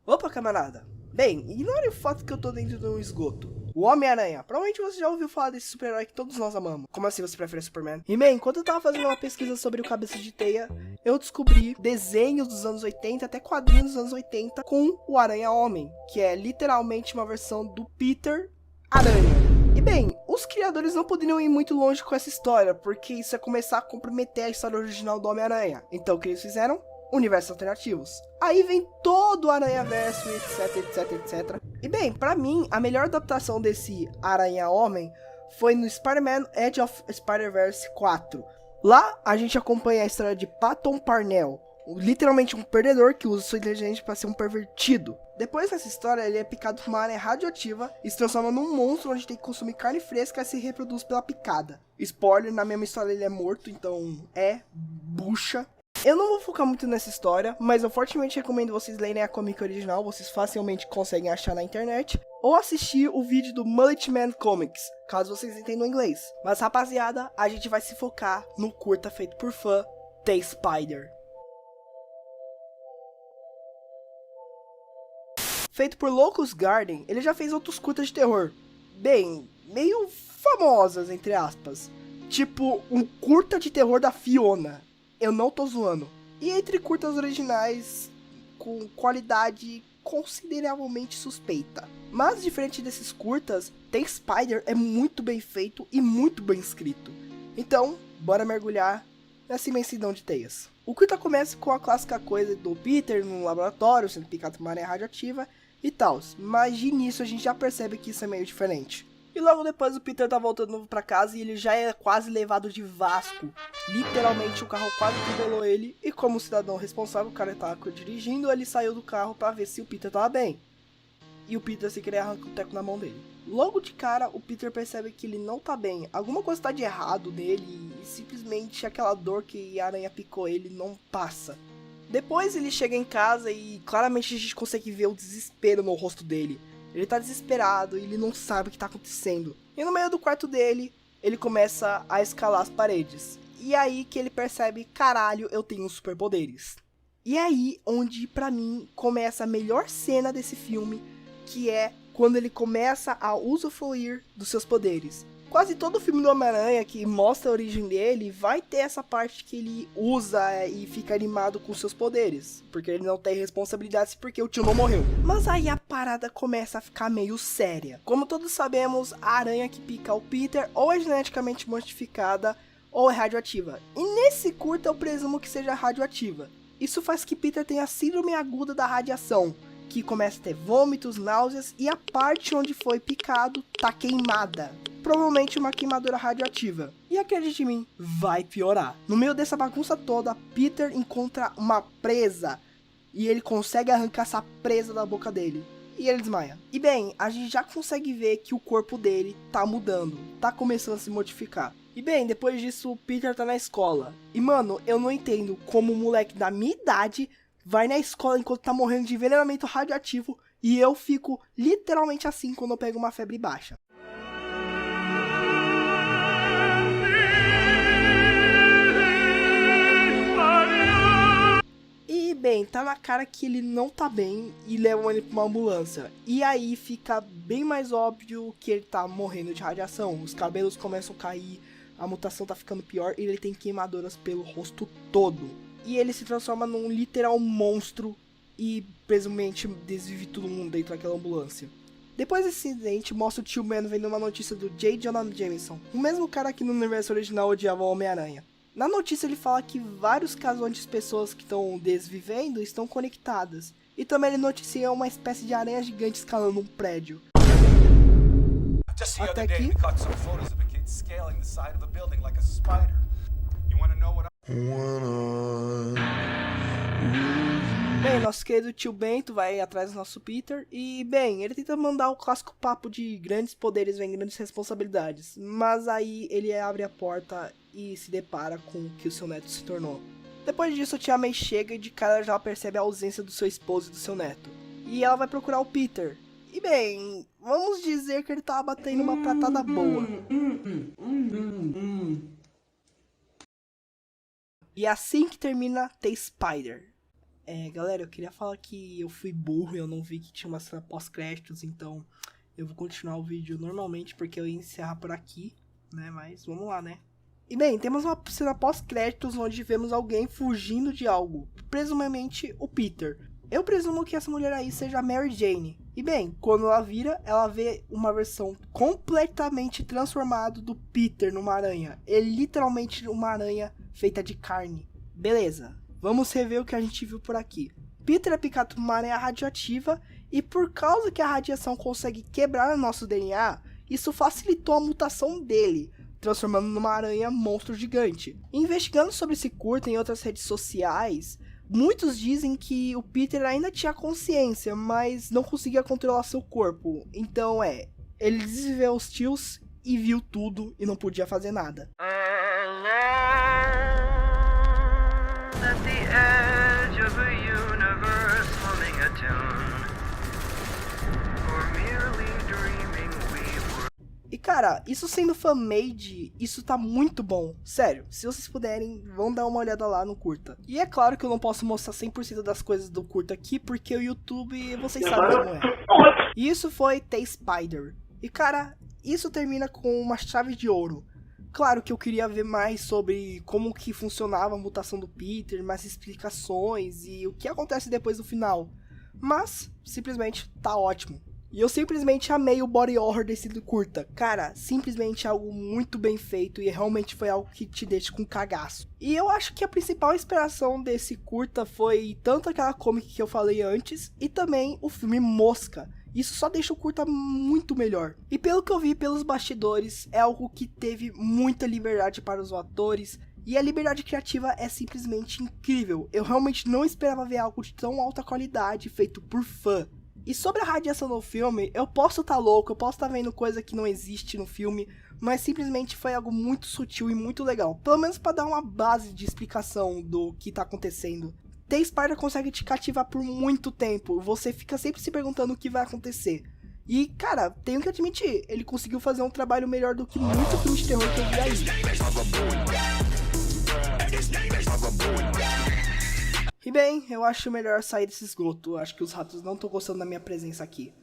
Opa, camarada! Bem, ignore o fato que eu tô dentro de um esgoto. O Homem-Aranha. Provavelmente você já ouviu falar desse super-herói que todos nós amamos. Como assim você prefere Superman? E bem, enquanto eu tava fazendo uma pesquisa sobre o Cabeça de Teia, eu descobri desenhos dos anos 80, até quadrinhos dos anos 80, com o Aranha-Homem, que é literalmente uma versão do Peter Aranha. E bem, os criadores não poderiam ir muito longe com essa história, porque isso ia começar a comprometer a história original do Homem-Aranha. Então o que eles fizeram? Universos alternativos. Aí vem todo o Aranhaverso, etc, etc, etc. E bem, pra mim, a melhor adaptação desse Aranha-Homem foi no Spider-Man Edge of Spider-Verse 4. Lá, a gente acompanha a história de Patton Parnell, literalmente um perdedor que usa sua inteligência para ser um pervertido. Depois dessa história, ele é picado por uma aranha radioativa e se transforma num monstro onde tem que consumir carne fresca e se reproduz pela picada. Spoiler, na mesma história ele é morto, então bucha. Eu não vou focar muito nessa história, mas eu fortemente recomendo vocês lerem a comic original, vocês facilmente conseguem achar na internet, ou assistir o vídeo do Mullet Man Comics, caso vocês entendam inglês. Mas rapaziada, a gente vai se focar no curta feito por fã, The Spider. Feito por Locust Garden, ele já fez outros curtas de terror, bem, meio famosas, entre aspas. Tipo, um curta de terror da Fiona. Eu não tô zoando. E entre curtas originais com qualidade consideravelmente suspeita. Mas diferente desses curtas, The Spider é muito bem feito e muito bem escrito. Então, bora mergulhar nessa imensidão de teias. O curta começa com a clássica coisa do Peter no laboratório, sendo picado por uma aranha radioativa e tal. Mas de início a gente já percebe que isso é meio diferente. E logo depois o Peter tá voltando pra casa e ele já é quase levado de Vasco. Literalmente o carro quase atropelou ele. E como cidadão responsável, o cara tava dirigindo, ele saiu do carro pra ver se o Peter tava bem. E o Peter sem querer arranca o teco na mão dele. Logo de cara o Peter percebe que ele não tá bem. Alguma coisa tá de errado nele e simplesmente aquela dor que a aranha picou ele não passa. Depois ele chega em casa e claramente a gente consegue ver o desespero no rosto dele. Ele tá desesperado e ele não sabe o que tá acontecendo. E no meio do quarto dele, ele começa a escalar as paredes. E aí que ele percebe, caralho, eu tenho superpoderes. E aí onde pra mim começa a melhor cena desse filme, que é quando ele começa a usufruir dos seus poderes. Quase todo filme do Homem-Aranha que mostra a origem dele vai ter essa parte que ele usa e fica animado com seus poderes. Porque ele não tem responsabilidades porque o tio não morreu. Mas aí a parada começa a ficar meio séria. Como todos sabemos, a aranha que pica o Peter ou é geneticamente modificada ou é radioativa. E nesse curta eu presumo que seja radioativa. Isso faz que Peter tenha síndrome aguda da radiação, que começa a ter vômitos, náuseas e a parte onde foi picado tá queimada. Provavelmente uma queimadura radioativa. E acredite em mim, vai piorar. No meio dessa bagunça toda, Peter encontra uma presa. E ele consegue arrancar essa presa da boca dele. E ele desmaia. E bem, a gente já consegue ver que o corpo dele tá mudando. Tá começando a se modificar. E bem, depois disso, o Peter tá na escola. E mano, eu não entendo como um moleque da minha idade vai na escola enquanto tá morrendo de envenenamento radioativo. E eu fico literalmente assim quando eu pego uma febre baixa. E bem, tá na cara que ele não tá bem e levam ele pra uma ambulância. E aí fica bem mais óbvio que ele tá morrendo de radiação. Os cabelos começam a cair, a mutação tá ficando pior e ele tem queimaduras pelo rosto todo. E ele se transforma num literal monstro e presumente desvive todo mundo dentro daquela ambulância. Depois desse incidente, mostra o tio Ben vendo uma notícia do J. Jonah Jameson, o mesmo cara que no universo original odiava o Homem-Aranha. Na notícia ele fala que vários casos onde as pessoas que estão desvivendo estão conectadas. E também ele noticia uma espécie de aranha gigante escalando um prédio. Até aqui. Bem, nosso querido tio Bento vai atrás do nosso Peter e, bem, ele tenta mandar o clássico papo de grandes poderes vêm grandes responsabilidades, mas aí ele abre a porta e se depara com o que o seu neto se tornou. Depois disso, a tia May chega e de cara já percebe a ausência do seu esposo e do seu neto. E ela vai procurar o Peter. E, bem, vamos dizer que ele tava batendo uma pratada boa. E assim que termina The Spider. Galera, eu queria falar que eu fui burro e eu não vi que tinha uma cena pós-créditos, então eu vou continuar o vídeo normalmente porque eu ia encerrar por aqui, né? Mas vamos lá, né? E bem, temos uma cena pós-créditos onde vemos alguém fugindo de algo, presumamente o Peter. Eu presumo que essa mulher aí seja a Mary Jane. E bem, quando ela vira, ela vê uma versão completamente transformada do Peter numa aranha. Ele literalmente uma aranha feita de carne. Beleza, vamos rever o que a gente viu por aqui. Peter é picado por uma aranha radioativa e por causa que a radiação consegue quebrar o nosso DNA, isso facilitou a mutação dele, transformando numa aranha monstro gigante. Investigando sobre esse curta em outras redes sociais, muitos dizem que o Peter ainda tinha consciência, mas não conseguia controlar seu corpo. Então ele desviveu os tios e viu tudo e não podia fazer nada. E cara, isso sendo fan-made, isso tá muito bom. Sério, se vocês puderem, vão dar uma olhada lá no curta. E é claro que eu não posso mostrar 100% das coisas do curta aqui, porque o YouTube, vocês sabem como é. E isso foi The Spider. E cara, isso termina com uma chave de ouro. Claro que eu queria ver mais sobre como que funcionava a mutação do Peter, mais explicações e o que acontece depois do final. Mas, simplesmente, tá ótimo. E eu simplesmente amei o body horror desse curta. Cara, simplesmente algo muito bem feito e realmente foi algo que te deixa com cagaço. E eu acho que a principal inspiração desse curta foi tanto aquela comic que eu falei antes e também o filme Mosca. Isso só deixa o curta muito melhor. E pelo que eu vi pelos bastidores, é algo que teve muita liberdade para os atores. E a liberdade criativa é simplesmente incrível. Eu realmente não esperava ver algo de tão alta qualidade feito por fã. E sobre a radiação no filme, eu posso estar louco, eu posso estar vendo coisa que não existe no filme, mas simplesmente foi algo muito sutil e muito legal. Pelo menos para dar uma base de explicação do que tá acontecendo. The Spider consegue te cativar por muito tempo, você fica sempre se perguntando o que vai acontecer. E, cara, tenho que admitir, ele conseguiu fazer um trabalho melhor do que muito filme de terror que eu vi aí. E bem, eu acho melhor sair desse esgoto. Acho que os ratos não estão gostando da minha presença aqui.